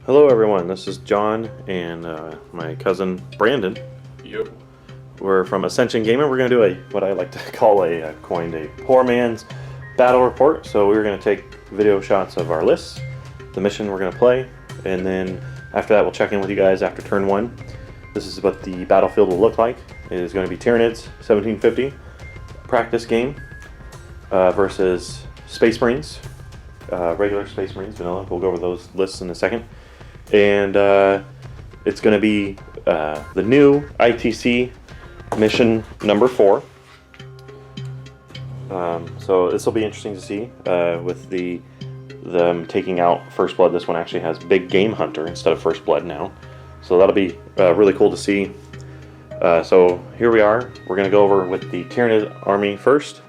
Hello everyone, this is John and my cousin Brandon. Yep. We're from Ascension Gaming. We're going to do what I like to call coined a poor man's battle report. So we're going to take video shots of our lists, the mission we're going to play, and then after that we'll check in with you guys after turn 1. This is what the battlefield will look like. It is going to be Tyranids 1750 practice game versus Space Marines, regular Space Marines, vanilla. We'll go over those lists in a second. And it's going to be the new ITC mission number 4. So this will be interesting to see with them taking out First Blood. This one actually has Big Game Hunter instead of First Blood now. So that'll be really cool to see. So here we are. We're going to go over with the Tyranid army first.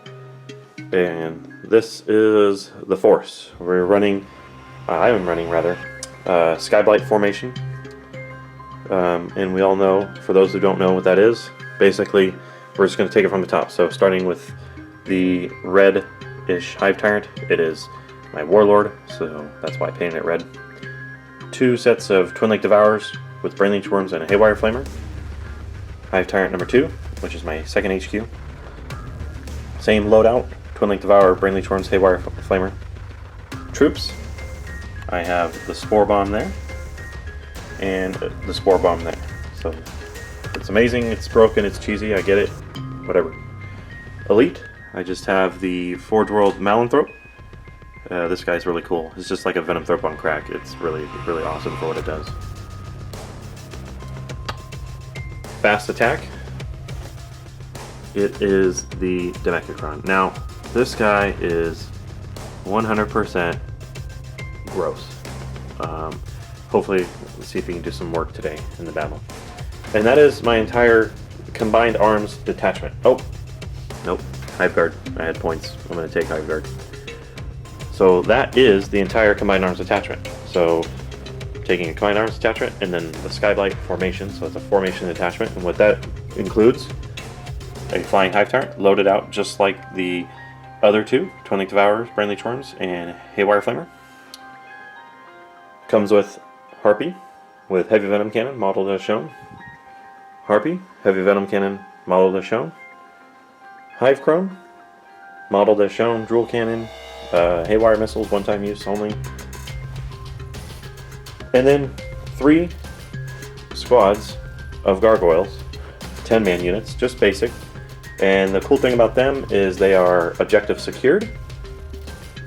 And this is the force. We're running, I'm running rather, Skyblight formation. And we all know, for those who don't know what that is, basically we're just going to take it from the top. So starting with the red-ish Hive Tyrant, it is my Warlord, so that's why I painted it red. 2 sets of Twin Lake Devourers with Brainleech Worms and a Haywire Flamer. Hive Tyrant number 2, which is my second HQ. Same loadout, Twin Lake Devourer, Brainleech Worms, Haywire Flamer. Troops, I have the Spore Bomb there, and the Spore Bomb there. So it's amazing, it's broken, it's cheesy, I get it, whatever. Elite, I just have the Forge World Malanthrope. This guy's really cool. It's just like a Venom Thrope on crack. It's really, really awesome for what it does. Fast attack, it is the Demecacron. Now, this guy is 100% gross. Hopefully, let's see if we can do some work today in the battle. And that is my entire combined arms detachment. Oh, nope, Hive Guard. I had points. I'm going to take Hive Guard. So that is the entire combined arms attachment. So taking a combined arms attachment and then the Skyblight formation. So it's a formation attachment, and what that includes: a flying Hive Tyrant loaded out just like the other 2, Twin Lake Devourers, Brainleech Worms, and Haywire Flamer. Comes with Harpy with Heavy Venom Cannon modeled as shown. Harpy, Heavy Venom Cannon modeled as shown. Hive Chrome modeled as shown, Drool Cannon, Haywire Missiles, one-time use only. And then 3 squads of Gargoyles, 10-man units, just basic. And the cool thing about them is they are objective secured.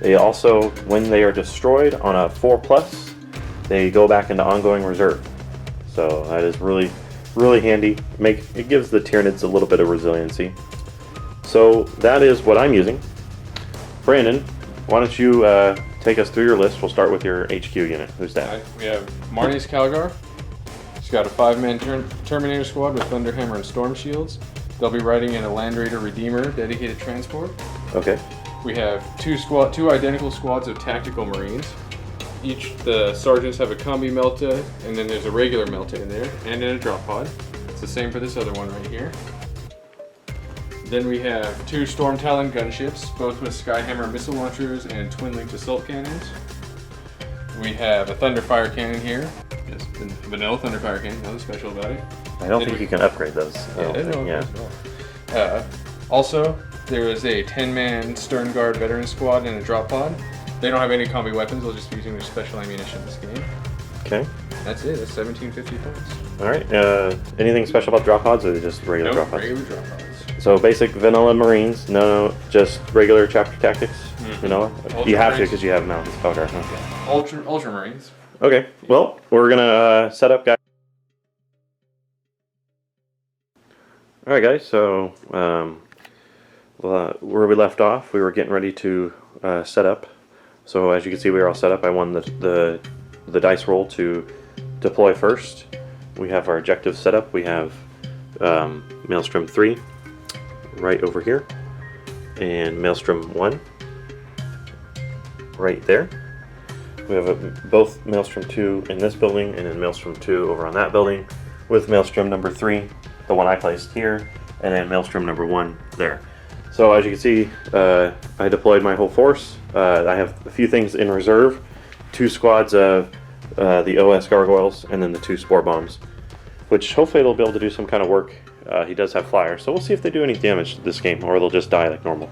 They also, when they are destroyed on a 4+, they go back into ongoing reserve. So that is really, really handy. It gives the Tyranids a little bit of resiliency. So that is what I'm using. Brandon, why don't you take us through your list? We'll start with your HQ unit. Who's that? Right, we have Marnie's Calgar. She's got a 5-man Terminator squad with Thunderhammer and Storm Shields. They'll be riding in a Land Raider Redeemer dedicated transport. Okay. We have two identical squads of Tactical Marines. The sergeants have a combi Melta, and then there's a regular Melta in there, and then a drop pod. It's the same for this other one right here. Then we have 2 Storm Talon gunships, both with Skyhammer missile launchers and twin-linked assault cannons. We have a Thunderfire cannon here. Just vanilla Thunderfire cannon, nothing special about it. I don't think you can upgrade those. Also, there is a 10-man Stern Guard veteran squad and a drop pod. They don't have any combi weapons, they'll just be using their special ammunition in this game. Okay. That's it, that's 1750 points. Alright, anything special about drop pods, or just regular drop pods? Regular drop pods. So basic vanilla Marines, no, just regular chapter tactics, vanilla? Ultra you have Marines. to because you have mountains. Okay. Yeah. Ultra Marines. Okay, well, we're gonna set up, guys. Alright guys, so where we left off, we were getting ready to set up. So as you can see, we are all set up. I won the dice roll to deploy first. We have our objective set up. We have Maelstrom 3 right over here, and Maelstrom 1 right there. We have both Maelstrom 2 in this building, and then Maelstrom 2 over on that building, with Maelstrom number 3, the one I placed here, and then Maelstrom number 1 there. So as you can see, I deployed my whole force. I have a few things in reserve. 2 squads of the OS gargoyles, and then the 2 spore bombs, which hopefully they'll be able to do some kind of work. He does have flyers, so we'll see if they do any damage to this game, or they'll just die like normal.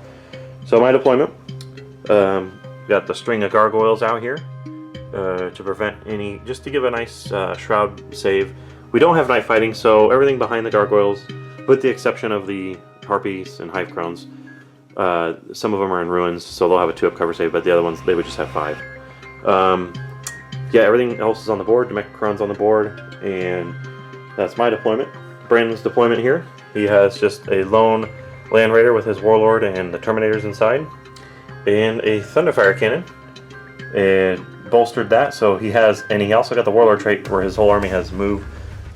So my deployment, got the string of gargoyles out here to prevent any, just to give a nice shroud save. We don't have night fighting, so everything behind the gargoyles, with the exception of the harpies and hive crones, some of them are in ruins, so they'll have a 2-up cover save, but the other ones, they would just have 5. Yeah, everything else is on the board. Demecron's on the board, and that's my deployment. Brandon's deployment here. He has just a lone land raider with his warlord and the terminators inside, and a thunderfire cannon, and bolstered that. So he has, and he also got the warlord trait where his whole army has move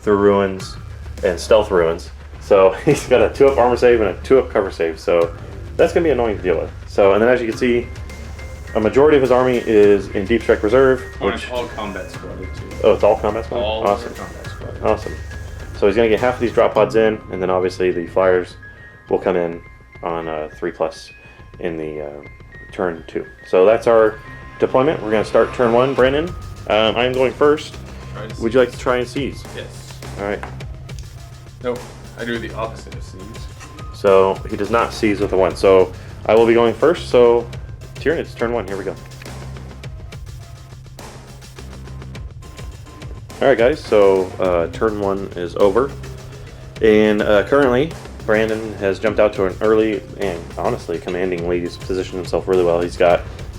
through ruins and stealth ruins. So he's got a 2-up armor save and a 2-up cover save. So that's gonna be annoying to deal with. So, and then as you can see, a majority of his army is in Deep Strike Reserve, which... all combat squadded too. Oh, it's all combat squad? All awesome. combat squadded. Awesome. So he's going to get half of these drop pods in, and then obviously the flyers will come in on 3+ in the turn 2. So that's our deployment. We're going to start turn 1. Brandon, I'm going first. Would you like to try and seize? Yes. Alright. Nope. I do the opposite of seize. So he does not seize with a 1. So I will be going first, so... Tyranids, turn 1, here we go. Alright guys, so turn 1 is over. And currently, Brandon has jumped out to an early and honestly commanding lead. He's positioned himself really well. He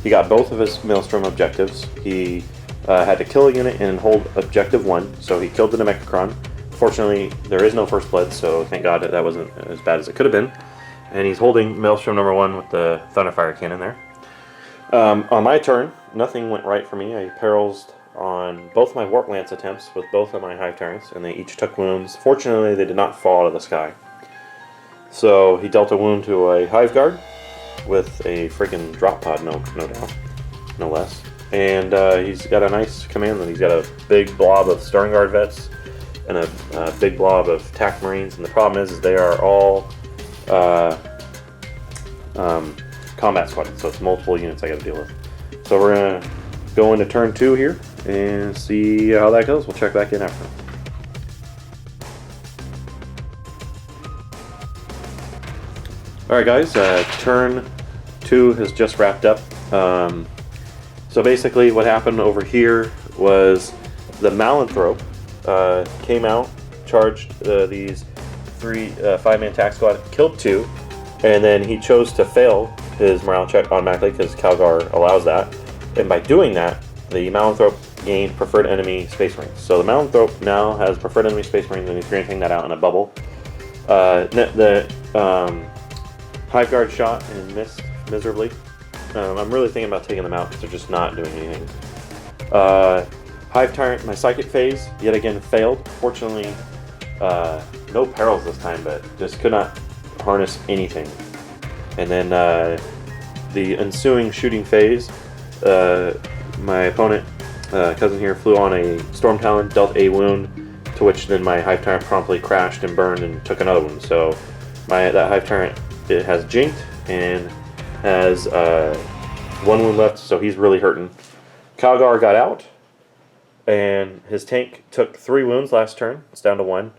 got both of his Maelstrom objectives. He had to kill a unit and hold objective 1, so he killed the Demecron. Fortunately, there is no first blood, so thank God that wasn't as bad as it could have been. And he's holding Maelstrom number 1 with the Thunderfire cannon there. On my turn, nothing went right for me. I perils on both my Warp Lance attempts with both of my Hive Tyrants, and they each took wounds. Fortunately, they did not fall out of the sky. So he dealt a wound to a Hive Guard with a freaking drop pod, no doubt, no less. And he's got a nice command. He's got a big blob of Stern Guard vets and a big blob of TAC Marines. And the problem is they are all combat squad, so it's multiple units I got to deal with. So we're gonna go into turn 2 here and see how that goes. We'll check back in after. Alright guys, turn 2 has just wrapped up. So basically what happened over here was the Malanthrope came out, charged these 5-man attack squad, killed 2, and then he chose to fail his morale check automatically because Calgar allows that. And by doing that, the Malanthrope gained preferred enemy space marines. So the Malanthrope now has preferred enemy space marines, and he's granting that out in a bubble. The Hive Guard shot and missed miserably. I'm really thinking about taking them out because they're just not doing anything. Hive Tyrant, my Psychic phase, yet again failed. Fortunately, no perils this time, but just could not harness anything. And then the ensuing shooting phase, my opponent, cousin here, flew on a Storm Talon, dealt a wound, to which then my Hive Tyrant promptly crashed and burned and took another wound. So that Hive Tyrant, it has jinked and has 1 wound left, so he's really hurting. Calgar got out, and his tank took 3 wounds last turn. It's down to 1.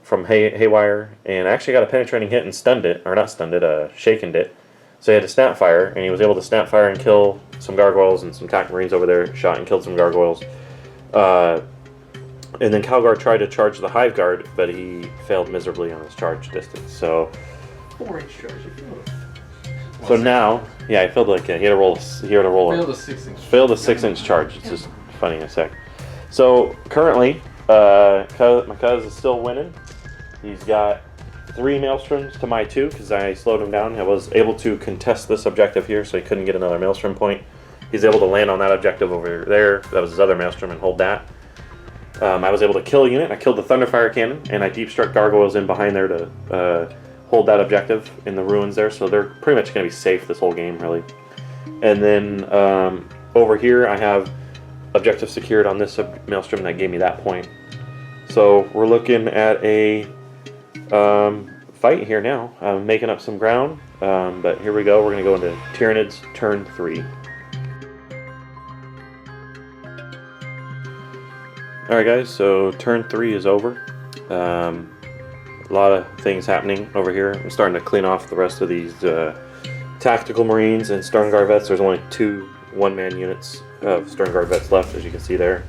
From Haywire, and actually got a penetrating hit and stunned it, or not stunned it, shakened it. So he had to snap fire, and he was able to snap fire and kill some gargoyles and some TAC Marines over there, shot and killed some gargoyles. And then Calgar tried to charge the Hive Guard, but he failed miserably on his charge distance. So 4-inch charge, you failed. So now, yeah, I failed like he had to roll. Failed a 6-inch. Failed a 6-inch charge. It's just funny in a sec. So currently, my cuz is still winning. He's got 3 Maelstroms to my 2 because I slowed him down. I was able to contest this objective here, so he couldn't get another Maelstrom point. He's able to land on that objective over there. That was his other Maelstrom, and hold that. I was able to kill a unit. I killed the Thunderfire cannon, and I deep struck gargoyles in behind there to hold that objective in the ruins there. So they're pretty much going to be safe this whole game, really. And then over here, I have objective secured on this Maelstrom that gave me that point. So we're looking at a fight here now. I'm making up some ground, but here we go. We're going to go into Tyranids turn 3. Alright guys, so turn 3 is over. A lot of things happening over here. I'm starting to clean off the rest of these tactical marines and stern guard vets. There's only 2 one-man units of stern guard vets left, as you can see there.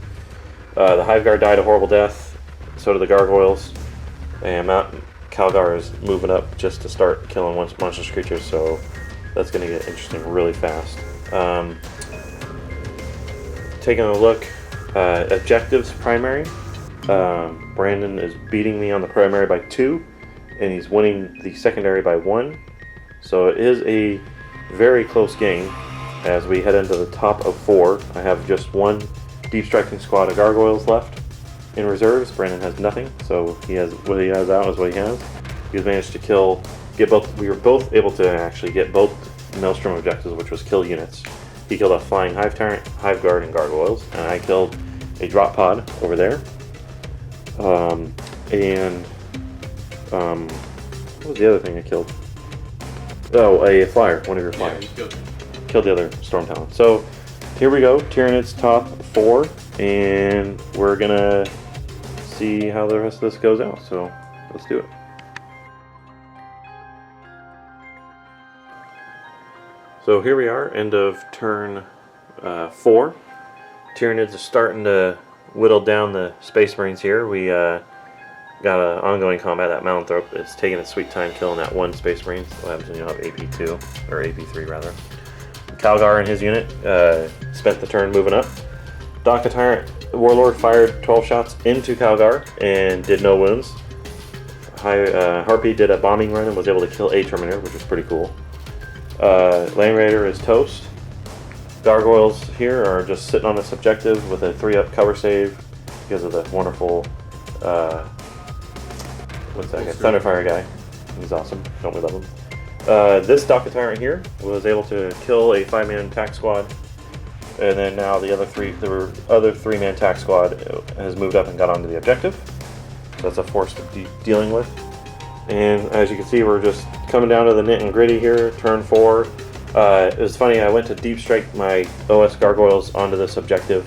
The hive guard died a horrible death, so did the gargoyles, and Mount Calgar is moving up just to start killing monstrous creatures, so that's going to get interesting really fast. Taking a look, objectives primary. Brandon is beating me on the primary by 2, and he's winning the secondary by 1. So it is a very close game as we head into the top of 4. I have just 1 deep striking squad of gargoyles left in reserves. Brandon has nothing, so he has what he has out is what he has. He's managed to we were both able to actually get both Maelstrom objectives, which was kill units. He killed a flying hive tyrant, hive guard, and gargoyles, and I killed a drop pod over there. What was the other thing I killed? Oh, a flyer, one of your flyers. Yeah, killed the other storm talon. So here we go, Tyranids top 4, and we're gonna see how the rest of this goes out. So let's do it. So here we are, end of turn 4. Tyranids are starting to whittle down the Space Marines here. We got an ongoing combat. That Malanthrop is taking a sweet time killing that 1 Space Marine. What happens when you have AP2, or AP3 rather. Calgar and his unit spent the turn moving up. Daka Tyrant Warlord fired 12 shots into Calgar and did no wounds. Harpy did a bombing run and was able to kill a Terminator, which was pretty cool. Land Raider is toast. Gargoyles here are just sitting on this objective with a 3-up cover save because of the wonderful what's that guy? Thunderfire guy. He's awesome. Don't we love him? This Daka Tyrant here was able to kill a 5-man attack squad, and then now the other 3-man attack squad has moved up and got onto the objective. So that's a force to be dealing with. And as you can see, we're just coming down to the nit and gritty here. Turn 4. It was funny, I went to deep strike my OS gargoyles onto this objective,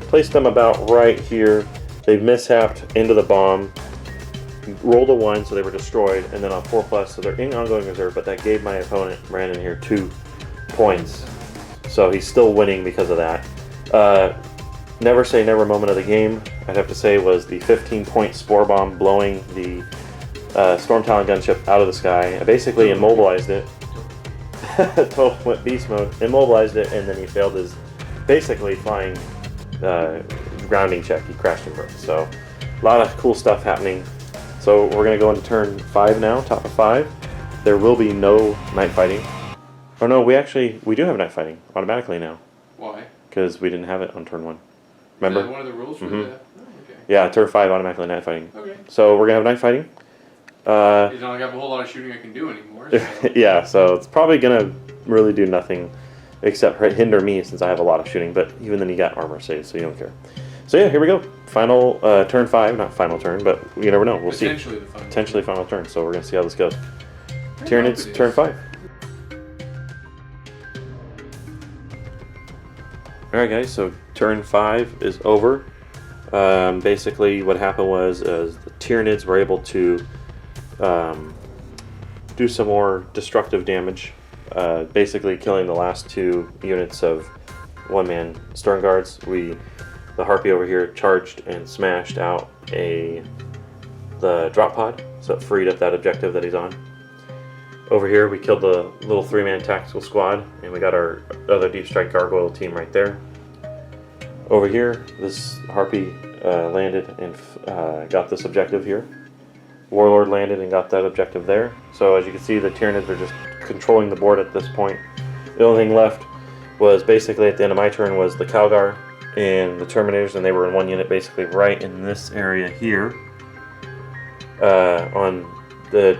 placed them about right here. They mishapped into the bomb, rolled a 1, so they were destroyed, and then on 4+, so they're in ongoing reserve, but that gave my opponent, Brandon here, 2 points. So he's still winning because of that. Never say never moment of the game, I'd have to say, was the 15-point spore bomb blowing the Storm Talon gunship out of the sky. I basically immobilized it. Total went beast mode, immobilized it, and then he failed his basically flying grounding check. He crashed and broke. So a lot of cool stuff happening. So we're going to go into turn 5 now, top of 5. There will be no night fighting. Oh no, we do have night fighting automatically now. Why? Because we didn't have it on turn 1. Remember? Is that one of the rules for that? Oh, okay. Yeah, turn 5 automatically night fighting. Okay. So we're going to have night fighting. It's not like I have a whole lot of shooting I can do anymore. So. Yeah, so it's probably going to really do nothing except hinder me since I have a lot of shooting, but even then you got armor saves, so you don't care. So yeah, here we go. Final turn 5, not final turn, but you never know. We'll see. Potentially final turn, so we're going to see how this goes. Tyranids, turn 5. Alright guys, so turn 5 is over. Basically what happened was the Tyranids were able to do some more destructive damage, basically killing the last 2 units of 1-man Stern Guards. The Harpy over here charged and smashed out the drop pod, so it freed up that objective that he's on. Over here we killed the little 3-man tactical squad, and we got our other deep strike gargoyle team right there. Over here, this Harpy landed and got this objective here. Warlord landed and got that objective there. So as you can see, the Tyranids are just controlling the board at this point. The only thing left was basically at the end of my turn was the Calgar and the Terminators, and they were in 1 unit basically right in this area here. On the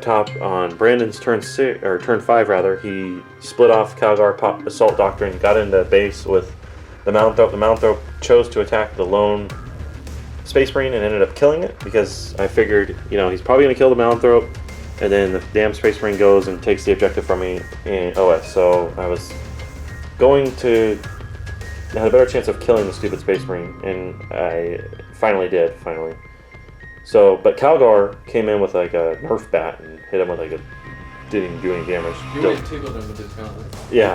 top, on Brandon's turn 5 rather, he split off Calgar Assault Doctrine, got into base with the Malanthrop. The Malanthrop chose to attack the lone Space Marine and ended up killing it because I figured, he's probably going to kill the Malanthrop, and then the damn Space Marine goes and takes the objective from me in OS. So I was going to had a better chance of killing the stupid Space Marine, and I finally did. So, but Calgar came in with like a Nerf bat and hit him with like a. Didn't even do any damage. You always tickled him with his gauntlets. Yeah,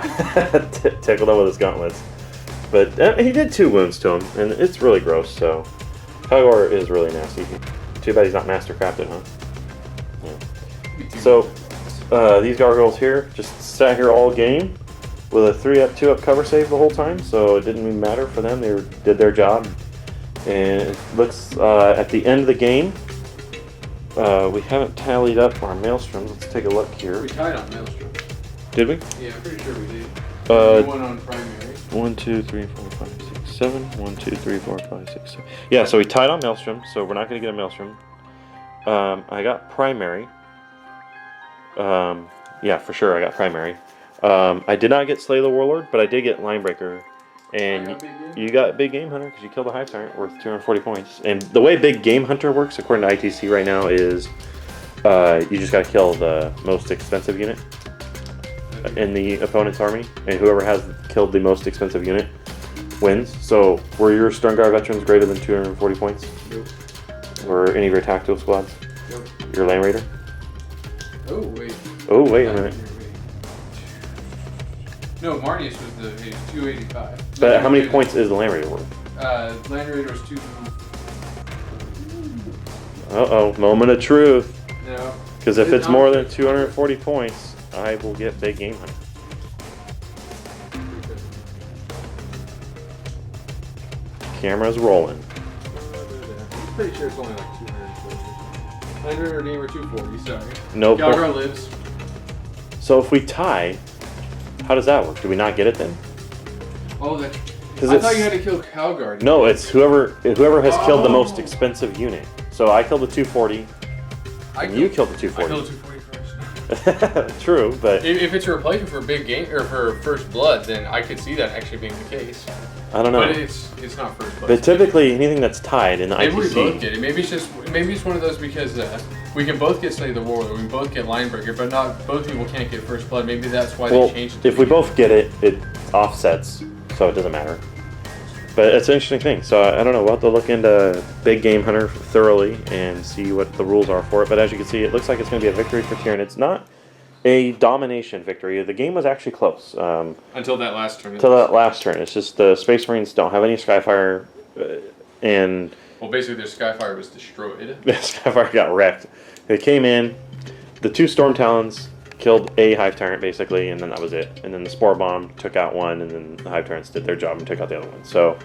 tickled him with his gauntlets. But he did 2 wounds to him, and it's really gross. So, Calgar is really nasty. Too bad he's not master crafted, huh? Yeah. So, these gargoyles here just sat here all game with a 3-up, 2-up cover save the whole time. So it didn't even matter for them. They did their job. And it looks at the end of the game. We haven't tallied up our maelstroms. Let's take a look here. We tied on Maelstrom. Did we? Yeah, I'm pretty sure we did. One on primary. 1, 2, 3, 4, 5, 6, 7. 1, 2, 3, 4, 5, 6, 7. Yeah, so we tied on Maelstrom, so we're not going to get a Maelstrom. I got primary. Yeah, for sure, I got primary. I did not get Slay the Warlord, but I did get Linebreaker. And you got Big Game Hunter because you killed a Hive Tyrant worth 240 points. And the way Big Game Hunter works, according to ITC right now, is you just got to kill the most expensive unit in the opponent's army. And whoever has killed the most expensive unit wins. So were your Sternguard veterans greater than 240 points? Nope. Were any of your tactical squads? Nope. Your Land Raider? Oh, wait. Oh, wait a minute. No, Marnies was the 285. But how many points is the Land Raider worth? Land Raider was 2. Uh-oh, moment of truth. No. Because if it's more than 240 points, I will get Big Game Hunter. Camera's rolling. I'm pretty sure it's only like 240. Land Raider Redeemer 240, sorry. No. Galgar lives. So if we tie, how does that work? Do we not get it then? Oh, I thought you had to kill Calgar. No, it's whoever has killed the most expensive unit. So I killed the 240, and you killed the 240. I killed the 240 first. True, but if it's a replacement for Big Game or for First Blood, then I could see that actually being the case. I don't know. But it's not First Blood. But typically, anything that's tied in the maybe ITC. we both get it. Maybe it's one of those because we can both get Slay the Warlord, we can both get Linebreaker, but not both people can't get First Blood. Maybe that's why they changed it. If we both get it, it offsets, so it doesn't matter. But it's an interesting thing. So I don't know. We'll have to look into Big Game Hunter thoroughly and see what the rules are for it. But as you can see, it looks like it's going to be a victory for Tyranid. It's not a domination victory. The game was actually close. Until that last turn. Until that last turn. It's just the Space Marines don't have any Skyfire, and well, basically their Skyfire was destroyed. Skyfire got wrecked. They came in, the 2 Storm Talons killed a Hive Tyrant basically, and then that was it. And then the Spore Bomb took out one, and then the Hive Tyrants did their job and took out the other one. So,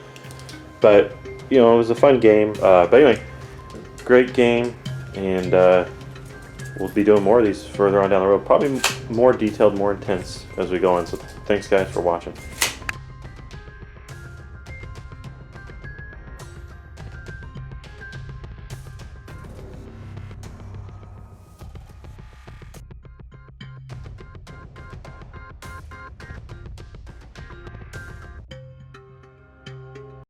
but you know, it was a fun game. But anyway, great game, and we'll be doing more of these further on down the road. Probably more detailed, more intense as we go on. So thanks guys for watching.